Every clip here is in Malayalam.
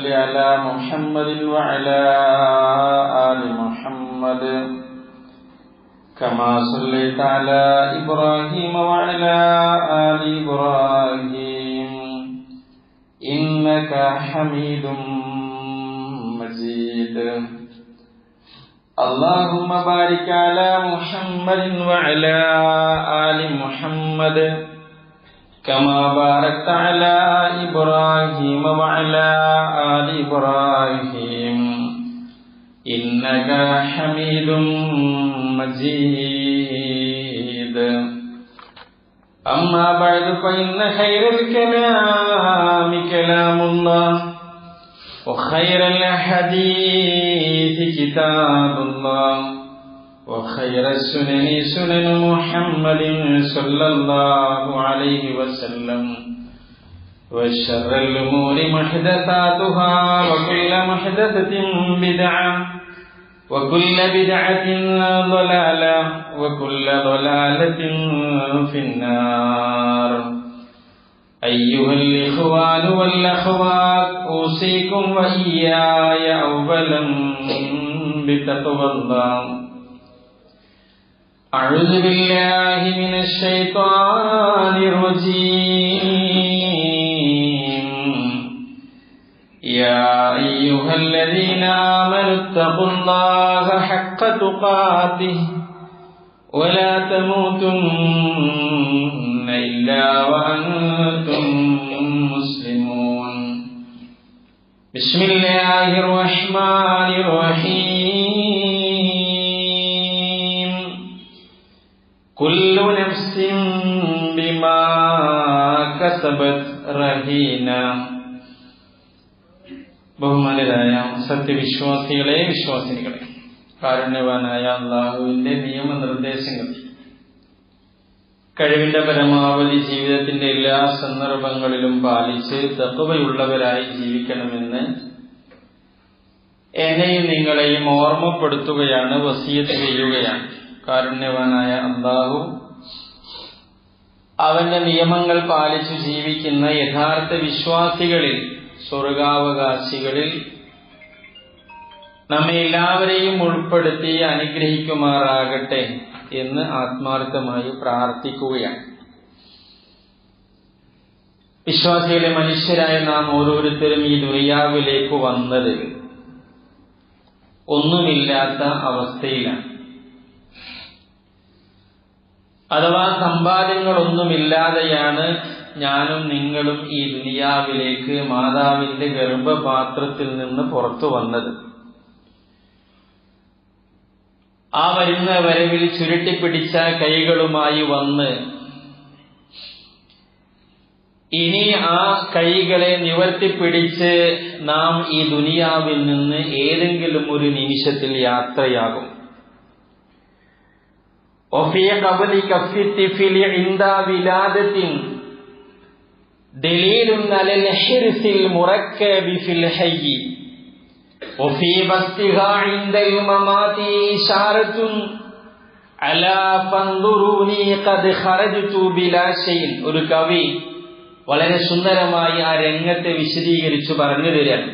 على محمد وعلى آل محمد كما صليت على إبراهيم وعلى آل إبراهيم إنك حميد مجيد. اللهم بارك على محمد وعلى آل محمد كما باركت على إبراهيم وعلى آل إبراهيم إنك حميد مجيد. أما بعد فإن خير الكلام كلام الله وخير الحديث كتاب الله وخير السنن سنن محمد صلى الله عليه وسلم وشر الأمور محدثاتها وكل محدثة بدعة وكل بدعة ضلالة وكل ضلالة في النار. أيها الإخوان والأخوات أوصيكم وإياي أولا بتقوى الله. أعوذ بالله من الشيطان الرجيم. يا أيها الذين آمنوا اتقوا الله حق تقاته ولا تموتن إلا وأنتم مسلمون. بسم الله الرحمن الرحيم. كل نفس بما كسبت رهينة. ബഹുമാനരായ സത്യവിശ്വാസികളെ, വിശ്വാസിനികളെ, കാരുണ്യവാനായ അല്ലാഹുവിന്റെ നിയമനിർദ്ദേശങ്ങൾ കഴിവിന്റെ പരമാവധി ജീവിതത്തിന്റെ എല്ലാ സന്ദർഭങ്ങളിലും പാലിച്ച് തഖ്വയുള്ളവരായി ജീവിക്കണമെന്ന് എന്നെയും നിങ്ങളെയും ഓർമ്മപ്പെടുത്തുകയാണ്, വസിയത്ത് ചെയ്യുകയാണ്. കാരുണ്യവാനായ അല്ലാഹു അവന്റെ നിയമങ്ങൾ പാലിച്ചു ജീവിക്കുന്ന യഥാർത്ഥ വിശ്വാസികളിൽ, സ്വർഗാവകാശികളിൽ നമ്മെ എല്ലാവരെയും ഉൾപ്പെടുത്തി അനുഗ്രഹിക്കുമാറാകട്ടെ എന്ന് ആത്മാർത്ഥമായി പ്രാർത്ഥിക്കുകയാണ്. വിശ്വാസികളെ, മനുഷ്യരായ നാം ഓരോരുത്തരും ഈ ദുനിയാവിലേക്ക് വന്നത് ഒന്നുമില്ലാത്ത അവസ്ഥയിലാണ്. അഥവാ സമ്പാദ്യങ്ങളൊന്നുമില്ലാതെയാണ് ഞാനും നിങ്ങളും ഈ ദുനിയാവിലേക്ക് മാതാവിന്റെ ഗർഭപാത്രത്തിൽ നിന്ന് പുറത്തു വന്നത്. ആ വരുന്ന വരവിൽ ചുരുട്ടിപ്പിടിച്ച കൈകളുമായി വന്ന് ഇനി ആ കൈകളെ നിവർത്തിപ്പിടിച്ച് നാം ഈ ദുനിയാവിൽ നിന്ന് ഏതെങ്കിലും ഒരു നിമിഷത്തിൽ യാത്രയാകും. وفي قبل كف الطفل عند ولادة دليل على الحرص المركب في الحي وفي بسطها عند الممات إشارة على فانظروني قد خرجت بلا شيء. ഒരു കവി വളരെ സുന്ദരമായി ആ രംഗത്തെ വിശദീകരിച്ചു പറഞ്ഞു തരാണ്.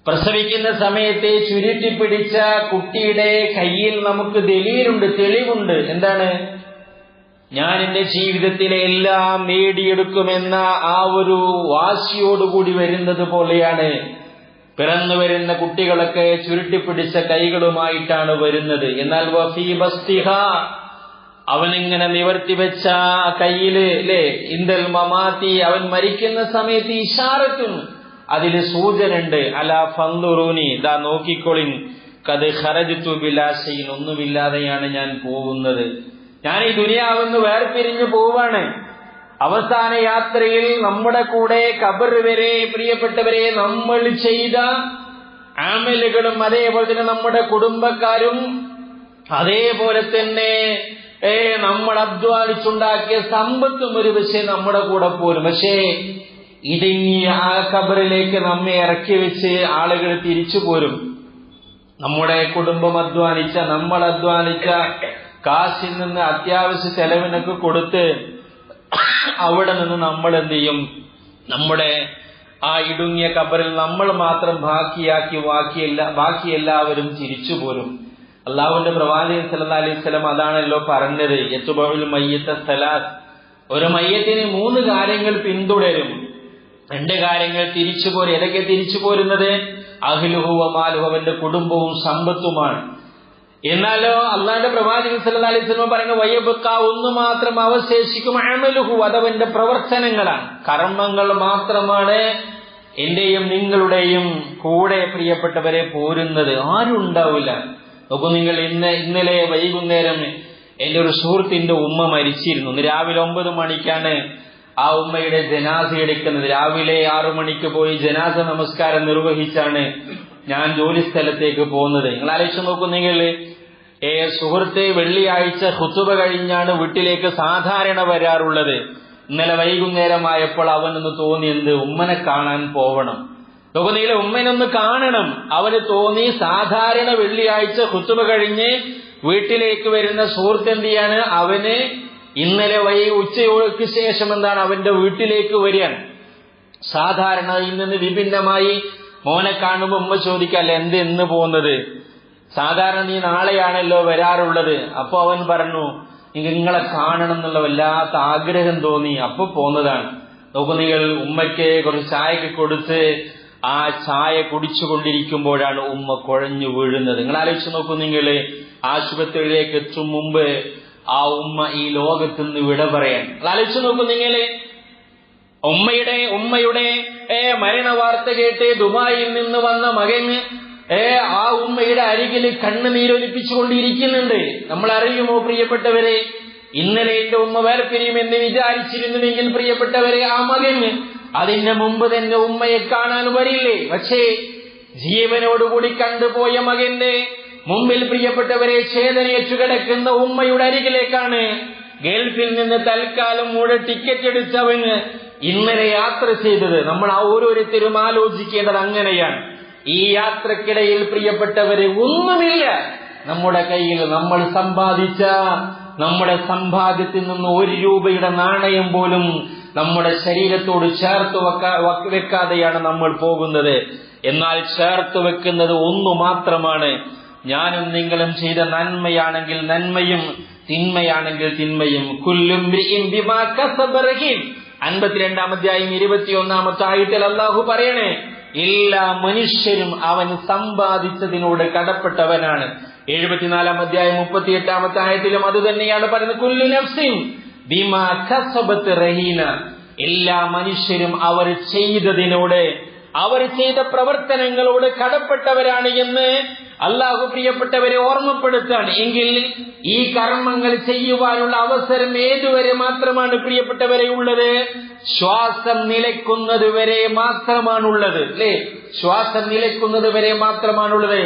പ്രസവിക്കുന്ന സമയത്തെ ചുരുട്ടിപ്പിടിച്ച കുട്ടിയുടെ കയ്യിൽ നമുക്ക് ദലീലുണ്ട്, തെളിവുണ്ട്. എന്താണ്? ഞാൻ എന്റെ ജീവിതത്തിലെ എല്ലാം നേടിയെടുക്കുമെന്ന ആ ഒരു വാശിയോടുകൂടി വരുന്നത് പോലെയാണ് പിറന്നു വരുന്ന കുട്ടികളൊക്കെ ചുരുട്ടിപ്പിടിച്ച കൈകളുമായിട്ടാണ് വരുന്നത്. എന്നാൽ വഫീ ബസ്തിഹ, അവനിങ്ങനെ നിവർത്തി വെച്ച കയ്യില് ഇന്ദൽ മമാതി, അവൻ മരിക്കുന്ന സമയത്ത് ഇശാറത്തും, അതില് സൂചനയുണ്ട്. അലാ ഫൻദുറൂനി, ദാ നോക്കിക്കൊളിൻ, ഖദ് ഖറജ്തു ബിലാ ശൈഇൻ, ഒന്നുമില്ലാതെയാണ് ഞാൻ പോകുന്നത്. ഞാൻ ഈ ദുനിയാവെന്ന് വേർപിരിഞ്ഞു പോവാണ്. അവസാന യാത്രയിൽ നമ്മുടെ കൂടെ ഖബർ വരെ പ്രിയപ്പെട്ടവരെ നമ്മൾ ചെയ്ത അമലുകളും അതേപോലെ തന്നെ നമ്മുടെ കുടുംബക്കാരും അതേപോലെ തന്നെ നമ്മൾ അധ്വാനിച്ചുണ്ടാക്കിയ സമ്പത്തും ഒരു പക്ഷേ നമ്മുടെ കൂടെ പോരും. പക്ഷേ ഇടുങ്ങി ആ ഖബറിലേക്ക് നമ്മെ ഇറക്കി വെച്ച് ആളുകൾ തിരിച്ചു പോരും. നമ്മുടെ കുടുംബം അധ്വാനിച്ച, നമ്മൾ അധ്വാനിച്ച കാശിൽ നിന്ന് അത്യാവശ്യ ചെലവിനൊക്കെ കൊടുത്ത് അവിടെ നിന്ന് നമ്മൾ എന്ത് ചെയ്യും? നമ്മുടെ ആ ഇടുങ്ങിയ ഖബറിൽ നമ്മൾ മാത്രം ബാക്കി എല്ലാവരും ചിരിച്ചു പോരും. അള്ളാഹുവിന്റെ പ്രവാചകൻ സല്ലല്ലാഹു അലൈഹി വസല്ലം അതാണല്ലോ പറഞ്ഞത്, യത്ബഉൽ മയ്യിത സലാസ്, ഒരു മയ്യത്തിനെ 3 കാര്യങ്ങൾ പിന്തുടരും, 2 കാര്യങ്ങൾ തിരിച്ചു പോരും. ഏതൊക്കെ തിരിച്ചു പോരുന്നത്? അഹ്ലുഹു വ മാലുഹു, അവന്റെ കുടുംബവും സമ്പത്തുമാണ്. എന്നാലോ അള്ളാഹുവിന്റെ പ്രവാചകൻ സല്ലല്ലാഹു അലൈഹി വസല്ലം പറയുന്ന വയബ്ക, ഒന്ന് മാത്രം അവശേഷിക്കും, അമലുഹു, അതവന്റെ പ്രവർത്തനങ്ങളാണ്, കർമ്മങ്ങൾ മാത്രമാണ് എന്റെയും നിങ്ങളുടെയും കൂടെ പ്രിയപ്പെട്ടവരെ പോരുന്നത്. ആരും ഉണ്ടാവില്ല. നോക്കൂ നിങ്ങൾ, ഇന്നലെ വൈകുന്നേരം എന്റെ ഒരു സുഹൃത്തിന്റെ ഉമ്മ മരിച്ചിരുന്നു. ഇന്ന് രാവിലെ 9 മണിക്കാണ് ആ ഉമ്മയുടെ ജനാസ എടുക്കുന്നത്. രാവിലെ 6 മണിക്ക് പോയി ജനാസ നമസ്കാരം നിർവഹിച്ചാണ് ഞാൻ ജോലി സ്ഥലത്തേക്ക് പോകുന്നത്. നിങ്ങൾ ആലോചിച്ച് നോക്കൂ, നിങ്ങൾ സുഹൃത്തെ വെള്ളിയാഴ്ച ഖുതുബ കഴിഞ്ഞാണ് വീട്ടിലേക്ക് സാധാരണ വരാറുള്ളത്. ഇന്നലെ വൈകുന്നേരമായപ്പോൾ അവനൊന്ന് തോന്നി, എന്ത്, ഉമ്മനെ കാണാൻ പോവണം. നോക്കുന്നെങ്കിൽ ഉമ്മനൊന്ന് കാണണം. അവന് തോന്നി സാധാരണ വെള്ളിയാഴ്ച ഖുതുബ കഴിഞ്ഞ് വീട്ടിലേക്ക് വരുന്ന സുഹൃത്ത് എന്ത് ചെയ്യാണ്, അവന് ഇന്നലെ ഉച്ചയ്ക്ക് ശേഷം എന്താണ് അവന്റെ വീട്ടിലേക്ക് വരികയാണ്. സാധാരണ ഇന്ന് വിഭിന്നമായി മോനെ കാണുമ്പോ ഉമ്മ ചോദിക്കല്ലേ, എന്ത് എന്ന് പോകുന്നത്, സാധാരണ നീ നാളെയാണല്ലോ വരാറുള്ളത്. അപ്പൊ അവൻ പറഞ്ഞു, നിങ്ങളെ കാണണം എന്നുള്ള വല്ലാത്ത ആഗ്രഹം തോന്നി, അപ്പൊ പോന്നതാണ്. നോക്കൂ നിങ്ങൾ, ഉമ്മയ്ക്ക് കുറച്ച് ചായക്ക് കൊടുത്ത് ആ ചായ കുടിച്ചുകൊണ്ടിരിക്കുമ്പോഴാണ് ഉമ്മ കുഴഞ്ഞു വീഴുന്നത്. നിങ്ങൾ ആലോചിച്ച് നോക്കൂ, നിങ്ങൾ ആശുപത്രിയിലേക്ക് എത്തും മുമ്പ് ആ ഉമ്മ ഈ ലോകത്ത് നിന്ന് വിട പറയാൻ. ആലോചിച്ച് നോക്കൂ നിങ്ങൾ, ഉമ്മയുടെ മരണ വാർത്ത കേട്ട് ദുബായിൽ നിന്ന് വന്ന മകന് ആ ഉമ്മയുടെ അരികിൽ കണ്ണുനീരൊലിപ്പിച്ചുകൊണ്ടിരിക്കുന്നുണ്ട്. നമ്മൾ അറിയുമോ പ്രിയപ്പെട്ടവരെ, ഇന്നലെ എന്റെ ഉമ്മ വേർപിരിയുമെന്ന് വിചാരിച്ചിരുന്നുവെങ്കിൽ പ്രിയപ്പെട്ടവരെ, ആ മകന് അതിന് മുമ്പ് തന്നെ ഉമ്മയെ കാണാൻ വരില്ലേ? പക്ഷേ ജീവനോടുകൂടി കണ്ടുപോയ മകന്റെ മുമ്പിൽ പ്രിയപ്പെട്ടവരെ ചേതനയേറ്റു കിടക്കുന്ന ഉമ്മയുടെ അരികിലേക്കാണ് ഗൾഫിൽ നിന്ന് തൽക്കാലം കൂടെ ടിക്കറ്റ് എടുത്തവന് ഇന്നലെ യാത്ര ചെയ്തത്. നമ്മൾ ആ ഓരോരുത്തരും ആലോചിക്കേണ്ടത് അങ്ങനെയാണ്. ഈ യാത്രക്കിടയിൽ പ്രിയപ്പെട്ടവരെ ഒന്നുമില്ല നമ്മുടെ കയ്യിൽ. നമ്മൾ സമ്പാദിച്ച നമ്മുടെ സമ്പാദ്യത്തിൽ നിന്ന് 1 രൂപയുടെ നാണയം പോലും നമ്മുടെ ശരീരത്തോട് ചേർത്ത് വെക്കാതെയാണ് നമ്മൾ പോകുന്നത്. എന്നാൽ ചേർത്ത് വെക്കുന്നത് ഒന്നു മാത്രമാണ്, ഞാനും നിങ്ങളും ചെയ്ത നന്മയാണെങ്കിൽ നന്മയും തിന്മയാണെങ്കിൽ തിന്മയും. കുല്ലും ബിമാ കസബ റഹീൻ. 52-ാം അധ്യായം 21-ാമത്തെ ആയത്തിൽ അല്ലാഹു പറയണേ, എല്ലാ മനുഷ്യരും അവൻ സമ്പാദിച്ചതിനോട് കടപ്പെട്ടവനാണ്. 74-ാം അധ്യായം 38-ാമത്തെ ആയത്തിലും അത് തന്നെയാണ് പറയുന്നത്, കുല്ലു നഫ്സിൻ ബിമാ കസബത് റഹീന. എല്ലാ മനുഷ്യരും അവർ ചെയ്തതിനോട്, അവർ ചെയ്ത പ്രവർത്തനങ്ങളോട് കടപ്പെട്ടവരാണ് എന്ന് അല്ലാഹു പ്രിയപ്പെട്ടവരെ ഓർമ്മപ്പെടുത്താണ്. എങ്കിൽ ഈ കർമ്മങ്ങൾ ചെയ്യുവാനുള്ള അവസരം ഏതുവരെ മാത്രമാണ് പ്രിയപ്പെട്ടവരെ ഉള്ളത്? ശ്വാസം നിലയ്ക്കുന്നത് വരെ മാത്രമാണുള്ളത്, അല്ലേ? ശ്വാസം നിലയ്ക്കുന്നത് വരെ മാത്രമാണുള്ളത്.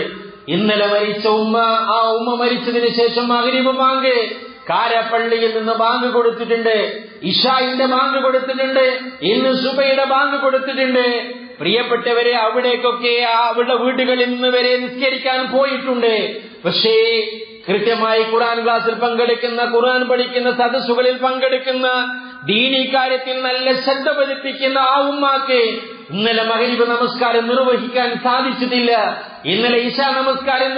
ഇന്നലെ മരിച്ച ഉമ്മ, ആ ഉമ്മ മരിച്ചതിന് ശേഷം മഗ്രിബ് ബാങ്ക് കാരപ്പള്ളിയിൽ നിന്ന് ബാങ്ക് കൊടുത്തിട്ടുണ്ട്, ഇശാഇന്റെ ബാങ്ക് കൊടുത്തിട്ടുണ്ട്, ഇന്ന് സുബയുടെ ബാങ്ക് കൊടുത്തിട്ടുണ്ട്. പ്രിയപ്പെട്ടവരെ, അവിടേക്കൊക്കെ അവരുടെ വീടുകളിൽ നിന്ന് വരെ നിസ്കരിക്കാൻ പോയിട്ടുണ്ട്. പക്ഷേ കൃത്യമായി ഖുർആൻ ക്ലാസ്സിൽ പങ്കെടുക്കുന്ന, ഖുർആൻ പഠിക്കുന്ന, സദസ്സുകളിൽ പങ്കെടുക്കുന്ന, ദീനീ കാര്യത്തിൽ നല്ല ശ്രദ്ധ പതിപ്പിക്കുന്ന ആ ഉമ്മാക്ക് ഇന്നലെ മഗ്രിബ് നമസ്കാരം നിർവഹിക്കാൻ സാധിച്ചിട്ടില്ല, ഇന്നലെ ഇശാ നമസ്കാരം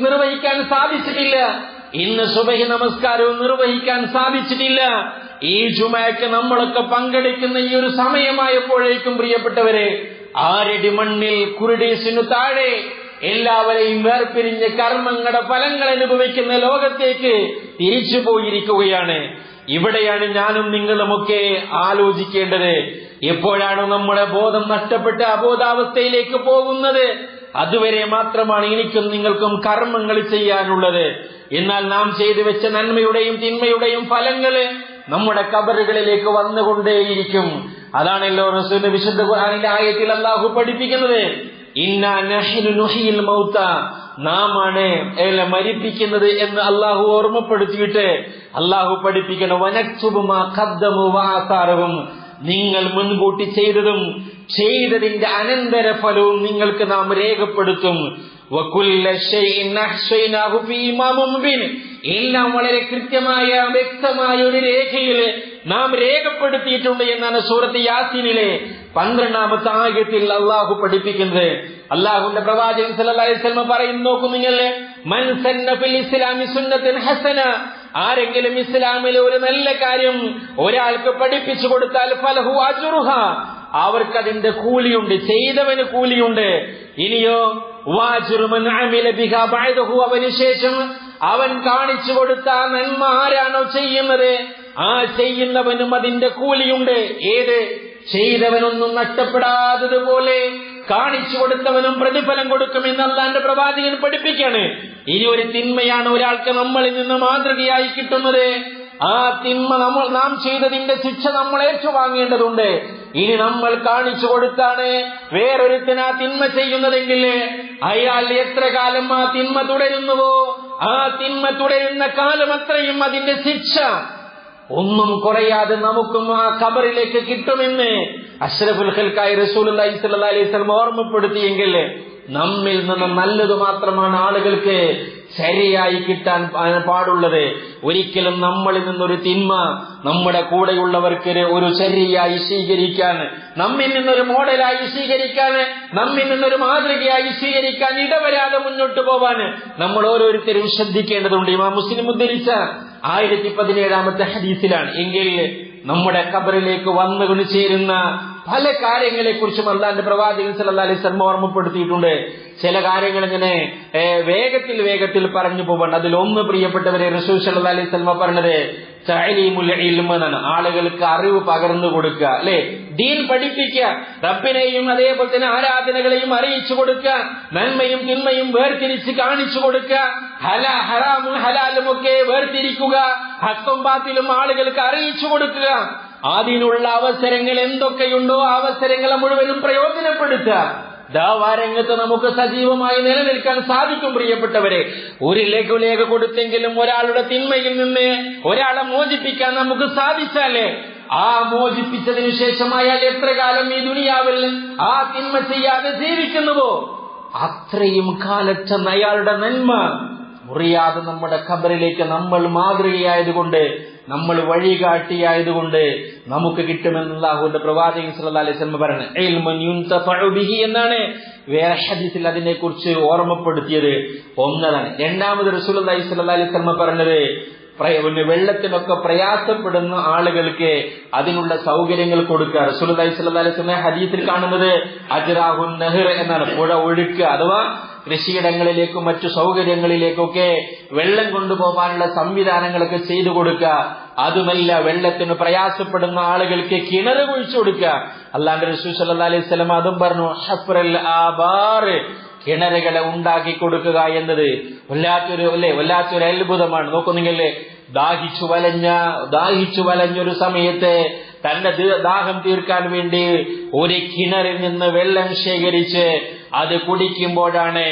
നിർവഹിക്കാൻ സാധിച്ചിട്ടില്ല, ഇന്ന് സുബഹി നമസ്കാരവും നിർവഹിക്കാൻ സാധിച്ചിട്ടില്ല. ഈ ജുമഅക്ക് നമ്മളൊക്കെ പങ്കെടുക്കുന്ന ഈ ഒരു സമയമായപ്പോഴേക്കും പ്രിയപ്പെട്ടവരെ, 6 അടി മണ്ണിൽ കുരുടീസിനു താഴെ എല്ലാവരെയും വേർപിരിഞ്ഞ് കർമ്മങ്ങളുടെ ഫലങ്ങൾ അനുഭവിക്കുന്ന ലോകത്തേക്ക് തിരിച്ചു പോയിരിക്കുകയാണ്. ഇവിടെയാണ് ഞാനും നിങ്ങളുമൊക്കെ ആലോചിക്കേണ്ടത്, എപ്പോഴാണ് നമ്മുടെ ബോധം നഷ്ടപ്പെട്ട് അബോധാവസ്ഥയിലേക്ക് പോകുന്നത്? അതുവരെ മാത്രമാണ് എനിക്കും നിങ്ങൾക്കും കർമ്മങ്ങൾ ചെയ്യാനുള്ളത്. എന്നാൽ നാം ചെയ്തു വെച്ച നന്മയുടെയും തിന്മയുടെയും ഫലങ്ങള് നമ്മുടെ ഖബറുകളിലേക്ക് വന്നുകൊണ്ടേയിരിക്കും. അതാണല്ലോ റസൂൽ വിശുദ്ധ ഖുർആനിലെ ആയത്തിൽ അല്ലാഹു പഠിപ്പിക്കുന്നത്, ഇന്നാ നഹ്നു നുഹ്യിൽ മൗത, നാമാണ് മരിപ്പിക്കുന്നത് എന്ന് അല്ലാഹു ഓർമ്മപ്പെടുത്തിയിട്ട് അല്ലാഹു പഠിപ്പിക്കണം, വനക്തുബു മാ ഖദ്ദമു വആസാറഹും, നിങ്ങൾ മുൻകൂട്ടി ചെയ്തതും ചെയ്തതിന്റെ അനന്തരഫലവും നിങ്ങൾക്ക് നാം രേഖപ്പെടുത്തും. എല്ലാം വളരെ കൃത്യമായ വ്യക്തമായ ഒരു രേഖയിൽ നാം രേഖപ്പെടുത്തിയിട്ടുണ്ട് എന്നാണ് സൂറത്ത് യാസീനിലെ 12ാമത്തെ ആയത്തിൽ അള്ളാഹു പഠിപ്പിക്കുന്നത്. അള്ളാഹുവിന്റെ പ്രവാചകൻ സല്ലല്ലാഹു അലൈഹി വസല്ലം പറയുന്നു, നോക്കൂ നിങ്ങൾ, മൻ സന്ന ഫിൽ ഇസ്ലാമി സുന്നത്തൻ ഹസന, ആരെങ്കിലും ഇസ്ലാമിലെ ഒരു നല്ല കാര്യം ഒരാൾക്ക് പഠിപ്പിച്ചു കൊടുത്താൽ ഫലഹു അജ്റുഹ, അവർക്കതിന്റെ കൂലിയുണ്ട്, ചെയ്തവന് കൂലിയുണ്ട്. ഇനിയോ വാജ്റു മൻ അമില ബിഹാ ബഅദഹു, അവനുശേഷം അവൻ കാണിച്ചു കൊടുത്ത നന്മ ആരാണോ ചെയ്യുന്നത് ആ ചെയ്യുന്നവനും അതിന്റെ കൂലിയുണ്ട്. ഏത് ചെയ്തവനൊന്നും നഷ്ടപ്പെടാത്തതുപോലെ കാണിച്ചു കൊടുത്തവനും പ്രതിഫലം കൊടുക്കുമെന്ന് അല്ലാഹുവിന്റെ പ്രവാചകൻ പഠിപ്പിക്കാണ്. ഇനി ഒരു തിന്മയാണ് ഒരാൾക്ക് നമ്മളിൽ നിന്ന് മാതൃകയായി കിട്ടുന്നത്, ആ തിന്മ നാം ചെയ്തതിന്റെ ശിക്ഷ നമ്മൾ ഏറ്റുവാങ്ങേണ്ടതുണ്ട്. ഇനി നമ്മൾ കാണിച്ചു കൊടുത്താണ് വേറൊരുത്തിന് ആ തിന്മ ചെയ്യുന്നതെങ്കിൽ അയാൾ എത്ര കാലം ആ തിന്മ തുടരുന്നുവോ ആ തിന്മ തുടരുന്ന കാലം അത്രയും അതിന്റെ ശിക്ഷ ഒന്നും കുറയാതെ നമുക്കും ആ ഖബറിലേക്ക് കിട്ടുമെന്ന് അഷ്റഫുൽ ഖൽഖായി റസൂലുള്ളാഹി സ്വല്ലല്ലാഹു അലൈഹി വസല്ലം ഓർമ്മപ്പെടുത്തിയെങ്കിൽ നമ്മിൽ നിന്ന് നല്ലത് മാത്രമാണ് ആളുകൾക്ക് ശരിയായി കിട്ടാൻ പാടുള്ളത്. ഒരിക്കലും നമ്മളിൽ നിന്നൊരു തിന്മ നമ്മുടെ കൂടെയുള്ളവർക്ക് ഒരു ശരിയായി സ്വീകരിക്കാൻ, നമ്മിൽ നിന്നൊരു മോഡലായി സ്വീകരിക്കാൻ, നമ്മിൽ നിന്നൊരു മാതൃകയായി സ്വീകരിക്കാൻ ഇടവരാതെ മുന്നോട്ട് പോവാൻ നമ്മൾ ഓരോരുത്തരും ശ്രദ്ധിക്കേണ്ടതുണ്ട്. ഇമാം മുസ്ലിം ഉദ്ധരിച്ച 1017ാമത്തെ ഹദീസിലാണ്. എങ്കിൽ നമ്മുടെ ഖബറിലേക്ക് വന്നു ചേരുന്ന പല കാര്യങ്ങളെക്കുറിച്ചും അല്ലാഹുവിന്റെ പ്രവാചകൻ സല്ലല്ലാഹു അലൈഹി വസല്ലം ഓർമ്മപ്പെടുത്തിയിട്ടുണ്ട്. ചില കാര്യങ്ങൾ ഇങ്ങനെ വേഗത്തിൽ പറഞ്ഞു പോകണം. അതിലൊന്ന് പ്രിയപ്പെട്ടവരെ റസൂൽ സല്ലല്ലാഹു അലൈഹി വസല്ലം പറഞ്ഞത് തഅലീമുൽ ഇൽമ എന്നാണ്. ആളുകൾക്ക് അറിവ് പകർന്നു കൊടുക്കുക, അല്ലെ, ദീൻ പഠിപ്പിക്കുക, റബ്ബിനെയും അതേപോലെ തന്നെ ആരാധനകളെയും അറിയിച്ചു കൊടുക്കുക, നന്മയും തിന്മയും വേർതിരിച്ച് കാണിച്ചു കൊടുക്കുക, ഹറാമും ഹലാലും ഒക്കെ വേർതിരിക്കുക, ഹക്കും ബാത്തിലും ആളുകൾക്ക് അറിയിച്ചു കൊടുക്കുക. അതിനുള്ള അവസരങ്ങൾ എന്തൊക്കെയുണ്ടോ ആ അവസരങ്ങളെ മുഴുവനും പ്രയോജനപ്പെടുത്തുക. ദാവാരംഗത്ത് നമുക്ക് സജീവമായി നിലനിൽക്കാൻ സാധിക്കും. പ്രിയപ്പെട്ടവരെ, ഒരു ലഘുലേഖ കൊടുത്തെങ്കിലും ഒരാളുടെ തിന്മയിൽ നിന്ന് ഒരാളെ മോചിപ്പിക്കാൻ നമുക്ക് സാധിച്ചാലേ ആ മോചിപ്പിച്ചതിനു ശേഷം അയാൾ എത്ര കാലം ഈ ദുനിയാവിൽ ആ തിന്മ ചെയ്യാതെ ജീവിക്കുന്നുവോ അത്രയും കാലത്തെ അയാളുടെ നന്മ മുറിയാതെ നമ്മുടെ ഖബറിലേക്ക് നമ്മൾ മാതൃകയായതുകൊണ്ട്, നമ്മൾ വഴികാട്ടിയായതുകൊണ്ട് നമുക്ക് കിട്ടുമെന്ന് അല്ലാഹുവിന്റെ പ്രവാചകൻ സല്ലല്ലാഹു അലൈഹി വസല്ലം പറഞ്ഞു. ഇൽമുൻ യുൻതഫഉ ബിഹി എന്നാണ് വേറെ ഹദീസിൽ അതിനെക്കുറിച്ച് ഓർമ്മപ്പെടുത്തിയത്. ഒന്നതാണ്. രണ്ടാമത് റസൂലുള്ളാഹി സ്വല്ലല്ലാഹു അലൈഹി വസല്ലം പറഞ്ഞത്, വെള്ളത്തിനൊക്കെ പ്രയാസപ്പെടുന്ന ആളുകൾക്ക് അതിനുള്ള സൗകര്യങ്ങൾ കൊടുക്കുക. റസൂലുള്ളാഹി സ്വല്ലല്ലാഹു അലൈഹി വസല്ലം ഹദീസിൽ കാണുന്നത് അജ്റാഹുൻ നഹർ എന്നാണ്, പുഴ ഒഴുക്കുക, അഥവാ കൃഷിയിടങ്ങളിലേക്കും മറ്റു സൗകര്യങ്ങളിലേക്കൊക്കെ വെള്ളം കൊണ്ടുപോകാനുള്ള സംവിധാനങ്ങളൊക്കെ ചെയ്തു കൊടുക്കുക. അതുമല്ല, വെള്ളത്തിന് പ്രയാസപ്പെടുന്ന ആളുകൾക്ക് കിണർ കുഴിച്ചു കൊടുക്കുക. അല്ലാഹുവിന്റെ റസൂൽ സല്ലല്ലാഹു അലൈഹി വസല്ലം അതും പറഞ്ഞു, ഹഫ്റൽ ആബാർ, കിണറുകളെ ഉണ്ടാക്കി കൊടുക്കുക എന്നത് വല്ലാത്തൊരു അത്ഭുതമാണ്. നോക്കുന്നെങ്കിൽ ദാഹിച്ചു വലഞ്ഞൊരു സമയത്ത് തന്റെ ദാഹം തീർക്കാൻ വേണ്ടി ഒരു കിണറിൽ നിന്ന് വെള്ളം ശേഖരിച്ച് അത് കുടിക്കുമ്പോഴാണ്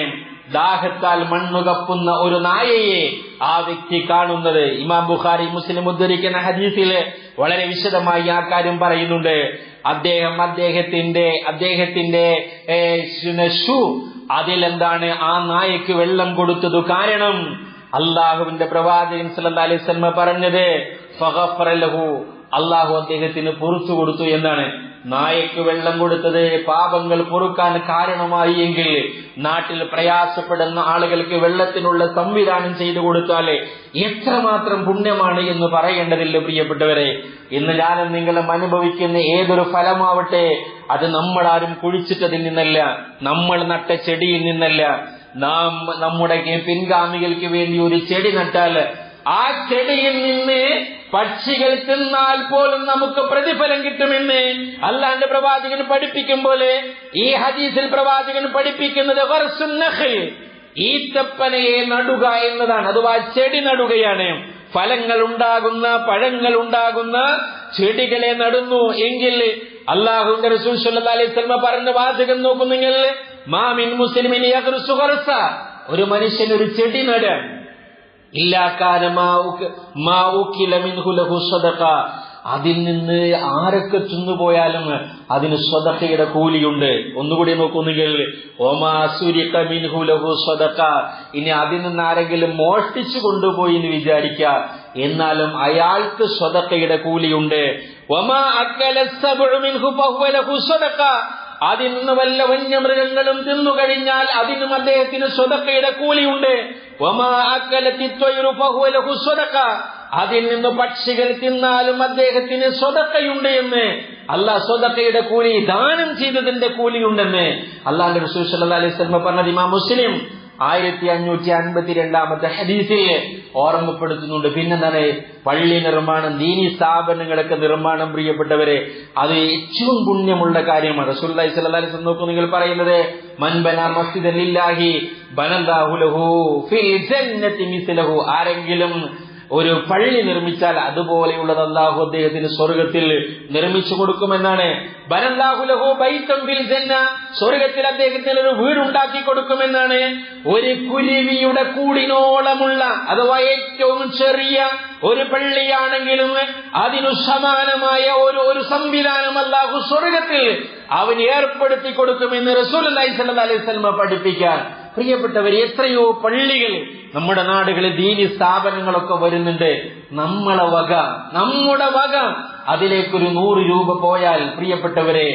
ദാഹത്താൽ മണ്ണുകപ്പുന്ന ഒരു നായയെ ആ വ്യക്തി കാണുന്നത്. ഇമാം ബുഖാരി മുസ്ലിം ഉദ്ധരിക്കുന്ന ഹദീസിൽ വളരെ വിശദമായി ആ കാര്യം പറയുന്നുണ്ട്. അദ്ദേഹത്തിന്റെ ഷൂ അതിലെന്താണ് ആ നായക്ക് വെള്ളം കൊടുത്തത് കാരണം അള്ളാഹുവിന്റെ പ്രവാചകൻ സല്ലല്ലാഹു അലൈഹി വസല്ലം പറഞ്ഞത് ഫഗഫറ ലഹു, അള്ളാഹു അദ്ദേഹത്തിന് പുറത്തു കൊടുത്തു എന്നാണ്. നായക്ക് വെള്ളം കൊടുത്തത് പാപങ്ങൾ പൊറുക്കാൻ കാരണമായി എങ്കിൽ നാട്ടിൽ പ്രയാസപ്പെടുന്ന ആളുകൾക്ക് വെള്ളത്തിനുള്ള സംവിധാനം ചെയ്തു കൊടുത്താലേ എത്രമാത്രം പുണ്യമാണ് എന്ന് പറയേണ്ടതില്ല. പ്രിയപ്പെട്ടവരെ, ഇന്ന് ഞാനും നിങ്ങളും അനുഭവിക്കുന്ന ഏതൊരു ഫലമാവട്ടെ അത് നമ്മളാരും കുഴിച്ചിട്ടതിൽ നിന്നല്ല, നമ്മൾ നട്ട ചെടിയിൽ നിന്നല്ല. നാം നമ്മുടെ പിൻഗാമികൾക്ക് വേണ്ടി ഒരു ചെടി നട്ടാൽ ആ ചെടിയിൽ നിന്ന് പക്ഷികൾ തിന്നാൽ പോലും നമുക്ക് പ്രതിഫലം കിട്ടുമെന്ന് അല്ലാഹുവിന്റെ പ്രവാചകൻ പഠിപ്പിക്കും പോലെ ഈ ഹദീസിൽ പ്രവാചകൻ പഠിപ്പിക്കുന്നത് ഖർസുൻ നഖൽ, ഈത്തപ്പനയെ നടുക എന്നതാണ്. അഥവാ ചെടി നടുകയാണ്. ഫലങ്ങൾ ഉണ്ടാകുന്ന പഴങ്ങൾ ഉണ്ടാകുന്ന ചെടികളെ നടുന്നു എങ്കിൽ അല്ലാഹുവിന്റെ റസൂൽ സല്ലല്ലാഹു അലൈഹി വസല്ലം പറഞ്ഞ വാചകം നോക്കൂ നിങ്ങൾ, മാ മിൻ മുസ്ലിമിൻ യഖ്റുസു ഖർസ, ഒരു മനുഷ്യൻ ഒരു ചെടി നടാൻ അതിൽ നിന്ന് ആരൊക്കെ തിന്നുപോയാലും അതിന് സ്വതക്കയുടെ കൂലിയുണ്ട്. ഒന്നുകൂടി നോക്കുന്നെങ്കിൽ ഓമാ സുരിക മിൻഹു ലഹു സ്വതക, ഇനി അതിൽ നിന്ന് ആരെങ്കിലും മോഷ്ടിച്ചു കൊണ്ടുപോയി എന്ന് വിചാരിക്കുക, എന്നാലും അയാൾക്ക് സ്വതക്കയുടെ കൂലിയുണ്ട്. വമാ അക്കല സബ്ഉ മിൻഹു ഫഹുവ ലഹു സ്വതക, അതിൽ നിന്ന് വല്ല വന്യമൃഗങ്ങളും തിന്നുകഴിഞ്ഞാൽ അതിനും അദ്ദേഹത്തിന് സ്വതക്കയുടെ കൂലിയുണ്ട്. വമാ അക്കലത്തി ത്വയ്റു ഫഹുവ ലഹു സ്വതക, അതിൽ നിന്ന് പക്ഷികൾ തിന്നാലും അദ്ദേഹത്തിന് സ്വതക്കയുണ്ട് എന്ന് അല്ലാഹ് സ്വതക്കയുടെ കൂലി, ദാനം ചെയ്തതിന്റെ കൂലിയുണ്ടെന്ന് അല്ലാഹുവിന്റെ റസൂൽ സല്ലല്ലാഹു അലൈഹി വസല്ലം പറഞ്ഞത് ഇമാം മുസ്ലിം 1552 ഹദീസിൽ ഓർമ്മപ്പെടുത്തുന്നുണ്ട്. പിന്നെന്താണ്? പള്ളി നിർമ്മാണം, ദീനി സ്ഥാപനങ്ങളൊക്കെ നിർമ്മാണം, പ്രിയപ്പെട്ടവരെ, അത് ഏറ്റവും പുണ്യമുള്ള കാര്യമാണ്. റസൂലുള്ളാഹി സ്വല്ലല്ലാഹു അലൈഹി വസല്ലം നോക്കൂ, നിങ്ങൾ പറയുന്നത് മൻ ബനാ മസ്ജിദൻ ലില്ലാഹി ബനല്ലാഹു ലഹു ഫിൽ ജന്നതി മിസ്ലഹു, ആരെങ്കിലും ഒരു പള്ളി നിർമ്മിച്ചാൽ അതുപോലെയുള്ളത് അല്ലാഹു അദ്ദേഹത്തിന് സ്വർഗത്തിൽ നിർമ്മിച്ചു കൊടുക്കുമെന്നാണ്. ബനല്ലാഹു ലഹു ബൈതൻ ഫിൽ ജന്ന, സ്വർഗത്തിൽ അദ്ദേഹത്തിന് ഒരു വീടുണ്ടാക്കി കൊടുക്കുമെന്നാണ്. ഒരു കുരുവിയുടെ കൂടിനോളമുള്ള അഥവാ ഏറ്റവും ചെറിയ ഒരു പള്ളിയാണെങ്കിലും അതിനു സമാനമായ ഒരു സംവിധാനം അല്ലാഹു സ്വർഗത്തിൽ അവൻ ഏർപ്പെടുത്തി കൊടുക്കുമെന്ന് റസൂലുള്ളാഹി സ്വല്ലല്ലാഹു അലൈഹി വസല്ലം പഠിപ്പിക്കാൻ. പ്രിയപ്പെട്ടവർ, എത്രയോ പള്ളികൾ നമ്മുടെ നാടുകളിൽ ദീനി സ്ഥാപനങ്ങളൊക്കെ വരുന്നുണ്ട്. നമ്മുടെ വക അതിലേക്കൊരു 100 രൂപ പോയാൽ, പ്രിയപ്പെട്ടവരെ,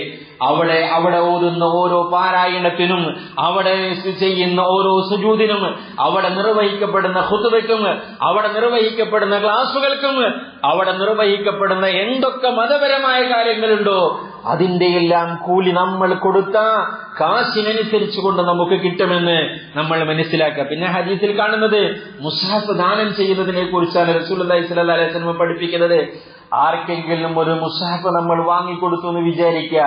അവിടെ ഓതുന്ന ഓരോ പാരായണത്തിനും, അവിടെ ചെയ്യുന്ന ഓരോ സുജൂദിനും, അവിടെ നിർവഹിക്കപ്പെടുന്ന ഖുതുബയ്ക്കും, അവിടെ നിർവഹിക്കപ്പെടുന്ന ക്ലാസുകൾക്കും, അവിടെ നിർവഹിക്കപ്പെടുന്ന എന്തൊക്കെ മതപരമായ കാര്യങ്ങളുണ്ടോ അതിന്റെ എല്ലാം കൂലി നമ്മൾ കൊടുത്ത കാശിനനുസരിച്ച് കൊണ്ട് നമുക്ക് കിട്ടുമെന്ന് നമ്മൾ മനസ്സിലാക്കുക. പിന്നെ ഹദീസിൽ കാണുന്നത് മുസ്ഹഫ് ദാനം ചെയ്യുന്നതിനെ കുറിച്ചാണ് റസൂലുള്ളാഹി സ്വല്ലല്ലാഹു അലൈഹി വസല്ലം പഠിപ്പിക്കുന്നത്. ആർക്കെങ്കിലും ഒരു മുസ്ഹഫ് നമ്മൾ വാങ്ങിക്കൊടുത്തു എന്ന് വിചാരിക്കുക,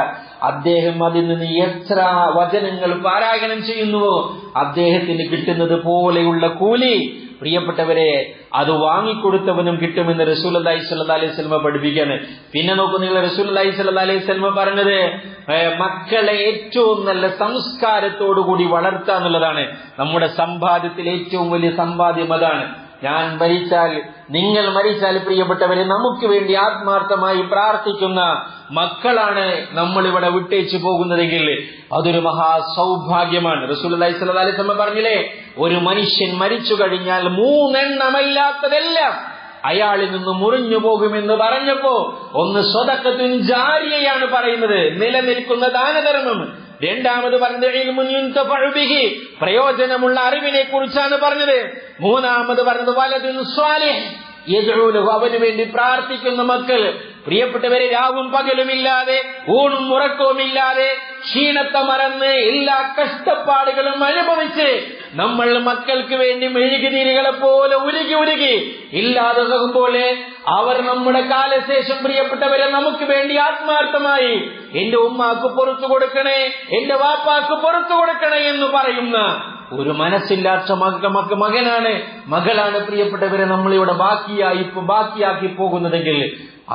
അദ്ദേഹം അതിൽ നിന്ന് എത്ര വചനങ്ങൾ പാരായണം ചെയ്യുന്നുവോ അദ്ദേഹത്തിന് കിട്ടുന്നത് പോലെയുള്ള കൂലി, പ്രിയപ്പെട്ടവരെ, അത് വാങ്ങിക്കൊടുത്തവനും കിട്ടുമെന്ന് റസൂലുള്ളാഹി സ്വല്ലല്ലാഹു അലൈഹി വസല്ലം പഠിപ്പിക്കാണ്. പിന്നെ നോക്കൂ നിങ്ങൾ, റസൂലുള്ളാഹി സ്വല്ലല്ലാഹു അലൈഹി വസല്ലം പറഞ്ഞത് മക്കളെ ഏറ്റവും നല്ല സംസ്കാരത്തോടുകൂടി വളർത്തുക എന്നുള്ളതാണ്. നമ്മുടെ സമ്പാദ്യത്തിൽ ഏറ്റവും വലിയ സമ്പാദ്യം അതാണ്. ഞാൻ മരിച്ചാൽ, നിങ്ങൾ മരിച്ചാൽ, പ്രിയപ്പെട്ടവരെ, നമുക്ക് വേണ്ടി ആത്മാർത്ഥമായി പ്രാർത്ഥിക്കുന്ന മക്കളാണ് നമ്മളിവിടെ വിട്ടേച്ചു പോകുന്നതെങ്കിൽ അതൊരു മഹാ സൗഭാഗ്യമാണ്. റസൂലുള്ളാഹി സ്വല്ലല്ലാഹു അലൈഹി വസല്ലം പറഞ്ഞില്ലേ, ഒരു മനുഷ്യൻ മരിച്ചു കഴിഞ്ഞാൽ 3 എണ്ണമല്ലാത്തതെല്ലാം അയാളിൽ നിന്ന് മുറിഞ്ഞു പോകുമെന്ന് പറഞ്ഞപ്പോ ഒന്ന് സ്വദഖത്തുൻ ജാരിയയാണ് പറയുന്നത്, നിലനിൽക്കുന്ന ദാനധർമ്മം. രണ്ടാമത് പറഞ്ഞത് ഇൽമുൻ യുൻതഫഉ ബിഹി, പ്രയോജനമുള്ള അറിവിനെ കുറിച്ചാണ് പറഞ്ഞത്. മൂന്നാമത് പറഞ്ഞത് വലദുൻ സ്വാലിഹ് യദ്ഉ ലഹു, അവന് വേണ്ടി പ്രാർത്ഥിക്കുന്ന മക്കൾ. പ്രിയപ്പെട്ടവരെ, രാവും പകലുമില്ലാതെ, ഊണും ഉറക്കവുമില്ലാതെ, ക്ഷീണത്തെ മറന്ന് എല്ലാ കഷ്ടപ്പാടുകളും അനുഭവിച്ച് നമ്മൾ മക്കൾക്ക് വേണ്ടി മെഴുകുതിരികളെ പോലെ ഉരുകി ഇല്ലാതാകുമ്പോൾ അവർ നമ്മുടെ കാലശേഷം, പ്രിയപ്പെട്ടവരെ, നമുക്ക് വേണ്ടി ആത്മാർത്ഥമായി എന്റെ ഉമ്മാക്ക് പുറത്തു കൊടുക്കണേ, എന്റെ വാപ്പാക്ക് പുറത്തു കൊടുക്കണേ എന്ന് പറയുന്ന ഒരു മനസ്സില്ലാത്ത മകളാണ് പ്രിയപ്പെട്ടവരെ നമ്മളിവിടെ ബാക്കിയാക്കി പോകുന്നതെങ്കിൽ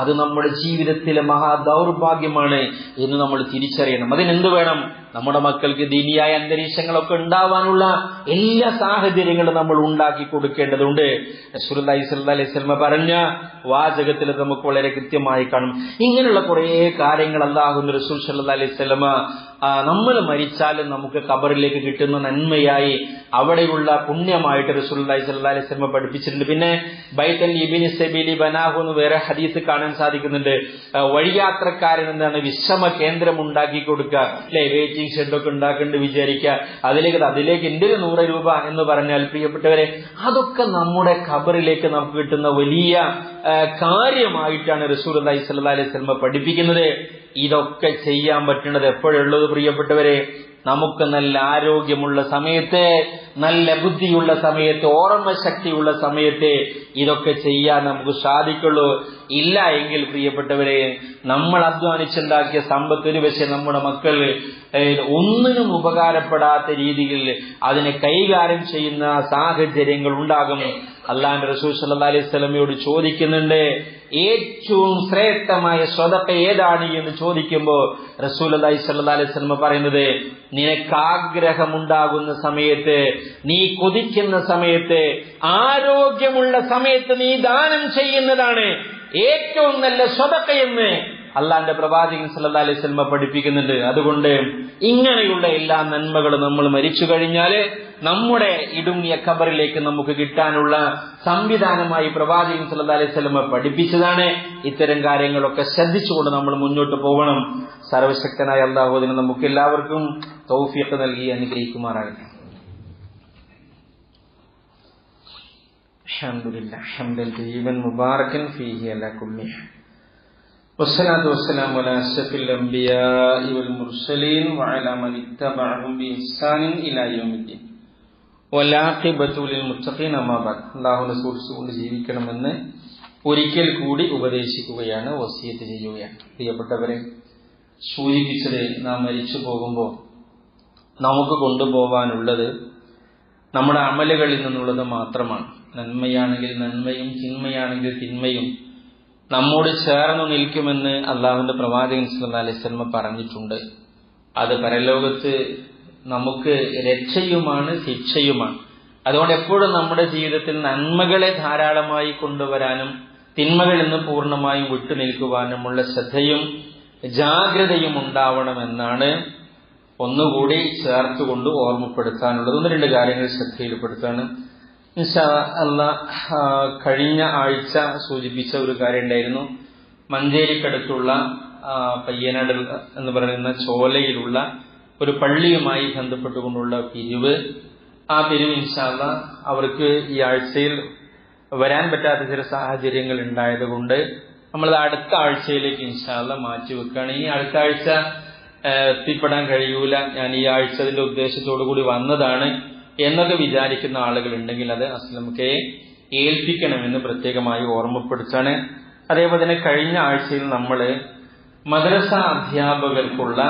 അത് നമ്മുടെ ജീവിതത്തിലെ മഹാ ദൗർഭാഗ്യമാണ് എന്ന് നമ്മൾ തിരിച്ചറിയണം. അതിനെന്ത് വേണം? നമ്മുടെ മക്കൾക്ക് ദീനിയായ അന്തരീക്ഷങ്ങളൊക്കെ ഉണ്ടാവാനുള്ള എല്ലാ സാഹചര്യങ്ങളും നമ്മൾ ഉണ്ടാക്കി കൊടുക്കേണ്ടതുണ്ട്. റസൂലുള്ളാഹി സ്വല്ലല്ലാഹു അലൈഹി വസല്ലം പറഞ്ഞ വാചകത്തിൽ നമുക്ക് വളരെ കൃത്യമായി കാണും. ഇങ്ങനെയുള്ള കുറേ കാര്യങ്ങൾ അല്ലാഹുവിന്റെ റസൂൽ സ്വല്ലല്ലാഹു അലൈഹി വസല്ലം നമ്മൾ മരിച്ചാലും നമുക്ക് ഖബറിലേക്ക് കിട്ടുന്ന നന്മയായി, അവിടെയുള്ള പുണ്യമായിട്ട് റസൂലുള്ളാഹി സ്വല്ലല്ലാഹു അലൈഹി വസല്ലം പഠിപ്പിച്ചിട്ടുണ്ട്. പിന്നെ ബൈത്തുൽ ഇബ്നി സബീലി ബനാഹു എന്ന് വേറെ ഹദീസ് കാണാൻ സാധിക്കുന്നുണ്ട്. വഴിയാത്രക്കാരൻ എന്താണ് വിശ്രമ കേന്ദ്രം ഉണ്ടാക്കി കൊടുക്കുക, അല്ലെ? വെയിറ്റിംഗ് ഷെഡൊക്കെ ഉണ്ടാക്കേണ്ട വിചാരിക്കുക, അതിലേക്ക് എന്റെ 100 രൂപ എന്ന് പറഞ്ഞാൽ, പ്രിയപ്പെട്ടവരെ, അതൊക്കെ നമ്മുടെ ഖബറിലേക്ക് നമുക്ക് കിട്ടുന്ന വലിയ കാര്യമായിട്ടാണ് റസൂലുള്ളാഹി സ്വല്ലല്ലാഹു അലൈഹി വസല്ലം പഠിപ്പിക്കുന്നത്. ഇതൊക്കെ ചെയ്യാൻ പറ്റുന്നത് എപ്പോഴുള്ളത്, പ്രിയപ്പെട്ടവരെ? നമുക്ക് നല്ല ആരോഗ്യമുള്ള സമയത്ത്, നല്ല ബുദ്ധിയുള്ള സമയത്ത്, ഓർമ്മശക്തിയുള്ള സമയത്ത് ഇതൊക്കെ ചെയ്യാൻ നമുക്ക് സാധിക്കുള്ളൂ. ഇല്ല എങ്കിൽ, പ്രിയപ്പെട്ടവരെ, നമ്മൾ അധ്വാനിച്ചുണ്ടാക്കിയ സമ്പത്ത് ഒരു പക്ഷേ നമ്മുടെ മക്കൾ ഒന്നിനും ഉപകാരപ്പെടാത്ത രീതിയിൽ അതിനെ കൈകാര്യം ചെയ്യുന്ന സാഹചര്യങ്ങൾ ഉണ്ടാകും. അല്ലാഹുവിന്റെ റസൂൽ സല്ലല്ലാഹു അലൈഹി വസല്ലമയോട് ചോദിക്കുന്നുണ്ട്, ഏറ്റവും ശ്രേഷ്ഠമായ സ്വദഖ ഏതാണ് എന്ന് ചോദിക്കുമ്പോൾ റസൂലുള്ളാഹി സ്വല്ലല്ലാഹു അലൈഹി വസല്ലം പറയുന്നത്, നിനക്ക് ആഗ്രഹമുണ്ടാകുന്ന സമയത്ത്, നീ കൊതിക്കുന്ന സമയത്ത്, ആരോഗ്യമുള്ള സമയത്ത് നീ ദാനം ചെയ്യുന്നതാണ് ഏറ്റവും നല്ല സ്വതക്കയെന്ന് അള്ളാന്റെ പ്രവാചകൻ സല്ലല്ലാഹു അലൈഹി വസല്ലം പഠിപ്പിക്കുന്നുണ്ട്. അതുകൊണ്ട് ഇങ്ങനെയുള്ള എല്ലാ നന്മകളും നമ്മൾ മരിച്ചു കഴിഞ്ഞാൽ നമ്മുടെ ഇടുങ്ങിയ ഖബറിലേക്ക് നമുക്ക് കിട്ടാനുള്ള സംവിധാനമായി പ്രവാചകൻ സല്ലല്ലാഹു അലൈഹി വസല്ലം പഠിപ്പിച്ചതാണ്. ഇത്തരം കാര്യങ്ങളൊക്കെ ശ്രദ്ധിച്ചുകൊണ്ട് നമ്മൾ മുന്നോട്ട് പോകണം. സർവശക്തനായ അല്ലാഹു അതിന് നമുക്ക് എല്ലാവർക്കും തൗഫീഖ് നൽകി അനുഗ്രഹിക്കുമാറാകട്ടെ. അൽഹംദുലില്ലാഹ് ഹംദൻ തയ്യിബൻ മുബാറകൻ ഫീഹി അലാ കുല്ലി വസ്സലാത്തു വസ്സലാമു അലാ അഷ്റഫിൽ അംബിയാഇ വൽ മുർസലീൻ വഅലാ മൻ ഇത്തബഅഹും ബിഇഹ്സാനിൻ ഇലാ യൗമിദ്ദീൻ വലാഖിബത്തു ലിൽ മുത്തഖീൻ അമ്മാ ബഅദ്. അല്ലാഹുവിനെ സൂക്ഷിച്ചുകൊണ്ട് ജീവിക്കണമെന്ന് ഒരിക്കൽ കൂടി ഉപദേശിക്കുകയാണ്, വസിയത്ത് ചെയ്യുകയാണ്. പ്രിയപ്പെട്ടവരെ, സൂചിപ്പിച്ചത് നാം മരിച്ചു പോകുമ്പോൾ നമുക്ക് കൊണ്ടുപോകാനുള്ളത് നമ്മുടെ അമലുകളിൽ നിന്നുള്ളത് മാത്രമാണ്. നന്മയാണെങ്കിൽ നന്മയും തിന്മയാണെങ്കിൽ തിന്മയും നമ്മോട് ചേർന്ന് നിൽക്കുമെന്ന് അള്ളാഹുവിന്റെ പ്രവാചകൻ സല്ലല്ലാഹു അലൈഹി വസല്ലം പറഞ്ഞിട്ടുണ്ട്. അത് പരലോകത്ത് നമുക്ക് രക്ഷയുമാണ്, ശിക്ഷയുമാണ്. അതുകൊണ്ട് എപ്പോഴും നമ്മുടെ ജീവിതത്തിൽ നന്മകളെ ധാരാളമായി കൊണ്ടുവരാനും തിന്മകളിൽ നിന്ന് പൂർണ്ണമായും വിട്ടുനിൽക്കുവാനുമുള്ള ശ്രദ്ധയും ജാഗ്രതയും ഉണ്ടാവണമെന്നാണ് ഒന്നുകൂടി ചേർത്തുകൊണ്ട് ഓർമ്മപ്പെടുത്താനുള്ളത്. 1-2 കാര്യങ്ങൾ ശ്രദ്ധയിൽപ്പെടുത്താണ്. ഇൻഷാ അല്ലാഹ്, കഴിഞ്ഞ ആഴ്ച സൂചിപ്പിച്ച ഒരു കാര്യം ഉണ്ടായിരുന്നു. മഞ്ചേരിക്കടുത്തുള്ള പയ്യനാട് എന്ന് പറയുന്ന ചോലയിലുള്ള ഒരു പള്ളിയുമായി ബന്ധപ്പെട്ടുകൊണ്ടുള്ള പിരിവ്. ആ പിരിവ് ഇൻഷാ അല്ലാഹ് അവർക്ക് ഈ ആഴ്ചയിൽ വരാൻ പറ്റാത്ത ചില സാഹചര്യങ്ങൾ ഉണ്ടായതുകൊണ്ട് നമ്മളത് അടുത്ത ആഴ്ചയിലേക്ക് ഇൻഷാ അല്ലാഹ് മാറ്റിവെക്കുകയാണ്. ഈ അടുത്ത ആഴ്ച എത്തിപ്പെടാൻ കഴിയൂല, ഞാൻ ഈ ആഴ്ച അതിന്റെ ഉദ്ദേശത്തോടു കൂടി വന്നതാണ് എന്നൊക്കെ വിചാരിക്കുന്ന ആളുകൾ ഉണ്ടെങ്കിൽ അത് അസ്ലംകയെ ഏൽപ്പിക്കണമെന്ന് പ്രത്യേകമായി ഓർമ്മപ്പെടുത്താണ്. അതേപോലെ തന്നെ കഴിഞ്ഞ ആഴ്ചയിൽ നമ്മൾ മദ്രസ അധ്യാപകർക്കുള്ള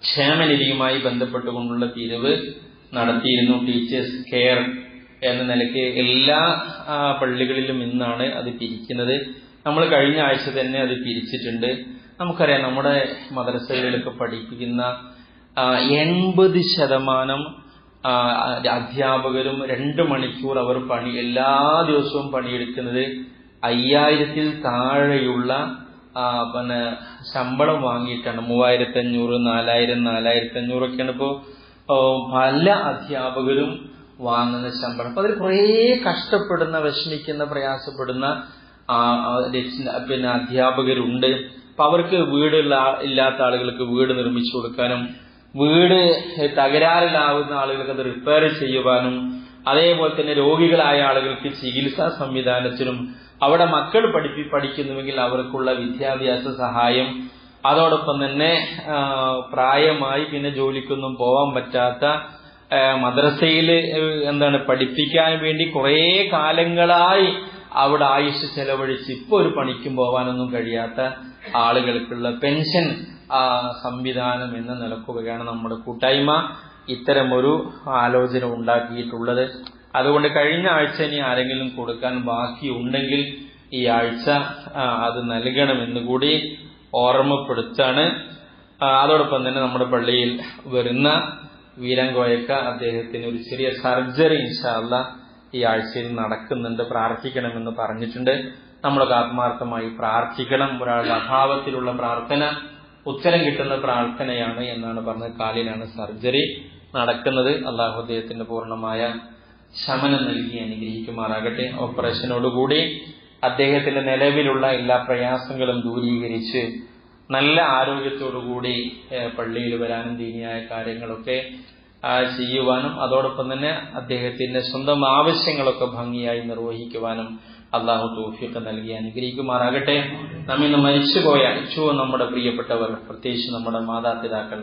ക്ഷേമനിധിയുമായി ബന്ധപ്പെട്ടുകൊണ്ടുള്ള പിരിവ് നടത്തിയിരുന്നു. ടീച്ചേഴ്സ് കെയർ എന്ന നിലയ്ക്ക് എല്ലാ പള്ളികളിലും ഇന്നാണ് അത് പിരിക്കുന്നത്. നമ്മൾ കഴിഞ്ഞ ആഴ്ച തന്നെ അത് പിരിച്ചിട്ടുണ്ട്. നമുക്കറിയാം, നമ്മുടെ മദ്രസകളിലൊക്കെ പഠിപ്പിക്കുന്ന 80% അധ്യാപകരും 2 മണിക്കൂർ അവർ എല്ലാ ദിവസവും പണിയെടുക്കുന്നത് 5000-ൽ താഴെയുള്ള ശമ്പളം വാങ്ങിയിട്ടാണ്. 3500, 4000, 4500 ഒക്കെയാണ് ഇപ്പോൾ പല അധ്യാപകരും വാങ്ങുന്ന ശമ്പളം. അപ്പൊ അതിൽ കുറേ കഷ്ടപ്പെടുന്ന, വിഷമിക്കുന്ന, പ്രയാസപ്പെടുന്ന അധ്യാപകരുണ്ട്. അപ്പൊ അവർക്ക് ഇല്ലാത്ത ആളുകൾക്ക് വീട് നിർമ്മിച്ചു കൊടുക്കാനും, വീട് തകരാറിലാവുന്ന ആളുകൾക്ക് അത് റിപ്പയർ ചെയ്യുവാനും, അതേപോലെ തന്നെ രോഗികളായ ആളുകൾക്ക് ചികിത്സാ സംവിധാനത്തിനും, അവിടെ മക്കൾ പഠിക്കുന്നുവെങ്കിൽ അവർക്കുള്ള വിദ്യാഭ്യാസ സഹായം, അതോടൊപ്പം തന്നെ പ്രായമായി പിന്നെ ജോലിക്കൊന്നും പോവാൻ പറ്റാത്ത മദ്രസയിൽ പഠിപ്പിക്കാൻ വേണ്ടി കുറേ കാലങ്ങളായി അവിടെ ആയുഷ് ചെലവഴിച്ച് ഇപ്പൊ ഒരു പണിക്കും പോവാനൊന്നും കഴിയാത്ത ആളുകൾക്കുള്ള പെൻഷൻ സംവിധാനം എന്ന് നിലക്കുകയാണ് നമ്മുടെ കൂട്ടായ്മ ഇത്തരമൊരു ആലോചന ഉണ്ടാക്കിയിട്ടുള്ളത്. അതുകൊണ്ട് കഴിഞ്ഞ ആഴ്ച ഇനി ആരെങ്കിലും കൊടുക്കാൻ ബാക്കിയുണ്ടെങ്കിൽ ഈ ആഴ്ച അത് നൽകണമെന്ന് കൂടി ഓർമ്മപ്പെടുത്താണ്. അതോടൊപ്പം തന്നെ നമ്മുടെ പള്ളിയിൽ വരുന്ന വീരങ്കോയക്ക അദ്ദേഹത്തിന് ഒരു ചെറിയ സർജറി ഇൻഷാ അല്ലാഹ് ഈ ആഴ്ചയിൽ നടക്കുന്നുണ്ട്, പ്രാർത്ഥിക്കണമെന്ന് പറഞ്ഞിട്ടുണ്ട്. നമ്മളൊക്കെ ആത്മാർത്ഥമായി പ്രാർത്ഥിക്കണം. ഒരാളുടെ അഭാവത്തിലുള്ള പ്രാർത്ഥന ഉത്തരം കിട്ടുന്ന പ്രാർത്ഥനയാണ് എന്നാണ് പറഞ്ഞത്. കാലിലാണ് സർജറി നടക്കുന്നത്. അള്ളാഹു അദ്ദേഹത്തിന് പൂർണ്ണമായ ശമനം നൽകി അനുഗ്രഹിക്കുമാറാകട്ടെ. ഓപ്പറേഷനോടുകൂടി അദ്ദേഹത്തിന്റെ നിലവിലുള്ള എല്ലാ പ്രയാസങ്ങളും ദൂരീകരിച്ച് നല്ല ആരോഗ്യത്തോടുകൂടി പള്ളിയിൽ വരാനും ദീനിയായ കാര്യങ്ങളൊക്കെ ചെയ്യുവാനും അതോടൊപ്പം തന്നെ അദ്ദേഹത്തിന്റെ സ്വന്തം ആവശ്യങ്ങളൊക്കെ ഭംഗിയായി നിർവഹിക്കുവാനും അള്ളാഹു തൗഫീഖ് നൽകി അനുഗ്രഹിക്കുമാറാകട്ടെ. നമ്മിന്ന് മരിച്ചുപോയ ഏറ്റവും നമ്മുടെ പ്രിയപ്പെട്ടവർ, പ്രത്യേകിച്ച് നമ്മുടെ മാതാപിതാക്കൾ,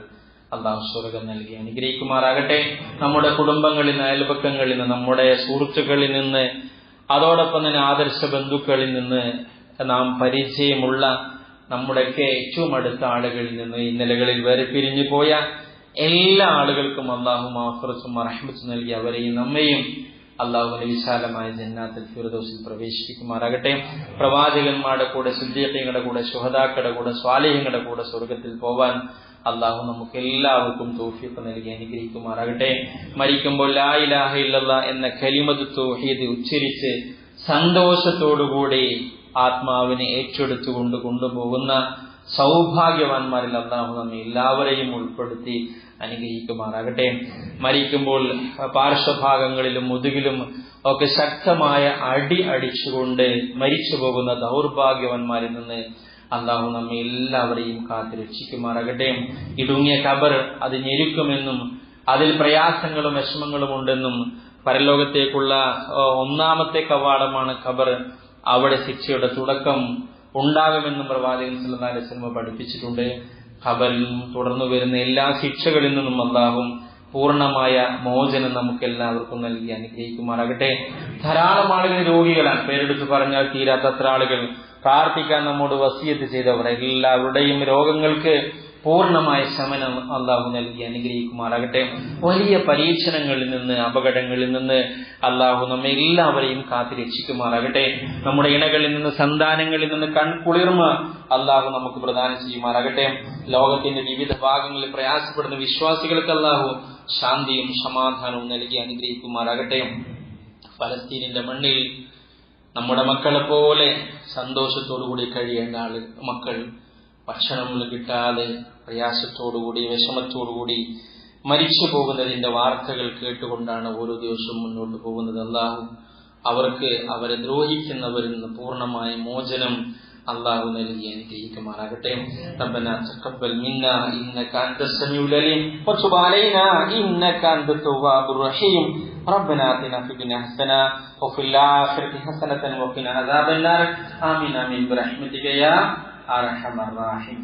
അള്ളാഹു സ്വർഗ്ഗം നൽകി അനുഗ്രഹിക്കുമാറാകട്ടെ. നമ്മുടെ കുടുംബങ്ങളിൽ നിന്ന്, അയൽപക്കങ്ങളിൽ നിന്ന്, നമ്മുടെ സുഹൃത്തുക്കളിൽ നിന്ന്, അതോടൊപ്പം തന്നെ ആദർശ ബന്ധുക്കളിൽ നിന്ന്, നാം പരിചയമുള്ള നമ്മുടെയൊക്കെ ഏറ്റവും അടുത്ത ആളുകളിൽ നിന്ന്, ഇന്നലകളിൽ വരെ പിരിഞ്ഞു പോയ എല്ലാ ആളുകൾക്കും അള്ളാഹു മഗ്ഫിറത്തും റഹ്മത്തും നൽകി അവരെയും നമ്മയും അള്ളാഹുവിന്റെ വിശാലമായ ജന്നാത്തുൽ ഫിർദൗസിൽ പ്രവേശിപ്പിക്കുമാറാകട്ടെ. പ്രവാചകന്മാരുടെ കൂടെ, സിദ്ദീഖീങ്ങളുടെ കൂടെ, ശുഹദാക്കളുടെ കൂടെ, സ്വാലിഹീങ്ങളുടെ കൂടെ സ്വർഗത്തിൽ പോവാൻ അള്ളാഹു നമുക്ക് എല്ലാവർക്കും തൗഫീഖ് നൽകി അനുഗ്രഹിക്കുമാറാകട്ടെ. മരിക്കുമ്പോൾ ലാ ഇലാഹ ഇല്ലല്ലാഹ് എന്ന കലിമത്ത് തൗഹീദ് ഉച്ചരിച്ച് സന്തോഷത്തോടുകൂടി ആത്മാവിനെ ഏറ്റെടുത്തുകൊണ്ട് കൊണ്ടുപോകുന്ന സൗഭാഗ്യവാന്മാരിൽ അല്ലാഹു നമ്മെ എല്ലാവരെയും ഉൾപ്പെടുത്തി അനുഗ്രഹിക്കുമാറാകട്ടെ. മരിക്കുമ്പോൾ പാർശ്വഭാഗങ്ങളിലും മുതുകിലും ഒക്കെ ശക്തമായ അടി അടിച്ചുകൊണ്ട് മരിച്ചു പോകുന്ന ദൗർഭാഗ്യവാന്മാരിൽ നിന്ന് അല്ലാഹു നമ്മെ എല്ലാവരെയും കാത്തു രക്ഷിക്കുമാറാകട്ടെ. ഇടുങ്ങിയ ഖബർ അത് ഞെരുക്കുമെന്നും അതിൽ പ്രയാസങ്ങളും വിഷമങ്ങളും ഉണ്ടെന്നും പരലോകത്തേക്കുള്ള ഒന്നാമത്തെ കവാടമാണ് ഖബർ, അവിടെ ശിക്ഷയുടെ തുടക്കം ഉണ്ടാകുമെന്നും പ്രവാചകൻ സല്ലല്ലാഹു അലൈഹി വസല്ലം പഠിപ്പിച്ചിട്ടുണ്ട്. ഖബറിൽ നിന്നും തുടർന്നു വരുന്ന എല്ലാ ശിക്ഷകളിൽ നിന്നും അല്ലാഹു പൂർണ്ണമായ മോചനം നമുക്ക് എല്ലാവർക്കും നൽകി അനുഗ്രഹിക്കുമാറാകട്ടെ. ധാരാളം ആളുകൾ രോഗികളാണ്, പേരെടുത്ത് പറഞ്ഞാൽ തീരാത്തത്ര ആളുകൾ. പ്രാർത്ഥിക്കാൻ നമ്മോട് വസിയത്ത് ചെയ്തവർ എല്ലാവരുടെയും രോഗങ്ങൾക്ക് പൂർണ്ണമായ ശമനം അല്ലാഹു നൽകി അനുഗ്രഹിക്കുമാറാകട്ടെ. വലിയ പരീക്ഷണങ്ങളിൽ നിന്ന് അപകടങ്ങളിൽ നിന്ന് അല്ലാഹു നമ്മെ എല്ലാവരെയും കാത്തു രക്ഷിക്കുമാറാകട്ടെ. നമ്മുടെ ഇണകളിൽ നിന്ന് സന്താനങ്ങളിൽ നിന്ന് കൺകുളിർമ അല്ലാഹു നമുക്ക് പ്രദാനം ചെയ്യുമാറാകട്ടെ. ലോകത്തിന്റെ വിവിധ ഭാഗങ്ങളിൽ പ്രയാസപ്പെടുന്ന വിശ്വാസികൾക്ക് അല്ലാഹു ശാന്തിയും സമാധാനവും നൽകി അനുഗ്രഹിക്കുമാറാകട്ടെ. ഫലസ്തീനിന്റെ മണ്ണിൽ നമ്മുടെ മക്കളെ പോലെ സന്തോഷത്തോടുകൂടി കഴിയേണ്ട മക്കൾ ഭക്ഷണം കിട്ടാതെ പ്രയാസത്തോടുകൂടി വിഷമത്തോടുകൂടി മരിച്ചു പോകുന്നതിന്റെ വാർത്തകൾ കേട്ടുകൊണ്ടാണ് ഓരോ ദിവസവും മുന്നോട്ട് പോകുന്നത്. അല്ലാഹു അവർക്ക് അവരെ ദ്രോഹിക്കുന്നവരിൽ നിന്ന് പൂർണ്ണമായ മോചനം അല്ലാഹു നൽകി അനുഗ്രഹിക്കുമാറാകട്ടെ. റബ്ബനാ തഖബ്ബൽ മിന്നാ ഇന്നക അൻതസ് സമീഉൽ അലീം വതുബ് അലൈനാ ഇന്നക അൻതത് തവ്വാബുർ റഹീം. റബ്ബനാ ആതിനാ ഫിദ്ദുനിയ ഹസന വഫിൽ ആഖിറതി ഹസനതൻ വഖിനാ അദാബന്നാർ. ആമീൻ ആമീൻ ബിറഹ്മതിക യാ അർഹമർ റഹീം.